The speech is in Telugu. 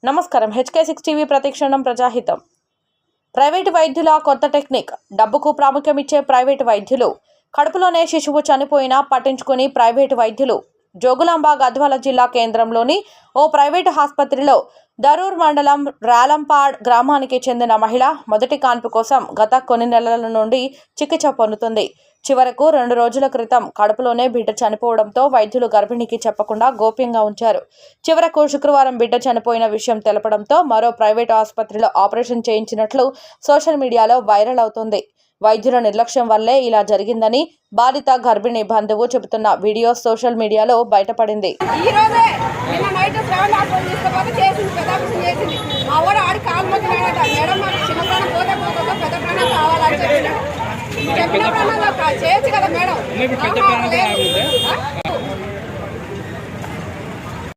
నమస్కారం. HK6 టీవీ ప్రతిక్షణం ప్రజాహితం. ప్రైవేటు వైద్యుల కొత్త టెక్నిక్. డబ్బుకు ప్రాముఖ్యం ఇచ్చే ప్రైవేటు వైద్యులు. కడుపులోనే శిశువు చనిపోయినా పట్టించుకుని ప్రైవేటు వైద్యులు. జోగులాంబ గద్వాల జిల్లా కేంద్రంలోని ఓ ప్రైవేటు ఆసుపత్రిలో దరూర్ మండలం రాలంపాడ్ గ్రామానికి చెందిన మహిళ మొదటి కాన్పు కోసం గత కొన్ని నెలల నుండి చికిత్స పొందుతుంది. చివరకు 2 రోజుల క్రితం కడుపులోనే బిడ్డ చనిపోవడంతో వైద్యులు గర్భిణికి చెప్పకుండా గోప్యంగా ఉంచారు. చివరకు శుక్రవారం బిడ్డ చనిపోయిన విషయం తెలపడంతో మరో ప్రైవేటు ఆసుపత్రిలో ఆపరేషన్ చేయించినట్లు సోషల్ మీడియాలో వైరల్ అవుతుంది. వైద్యుల నిర్లక్ష్యం వల్లే ఇలా జరిగిందని బాధిత గర్భిణి బంధువు చెబుతున్న వీడియో సోషల్ మీడియాలో బయటపడింది.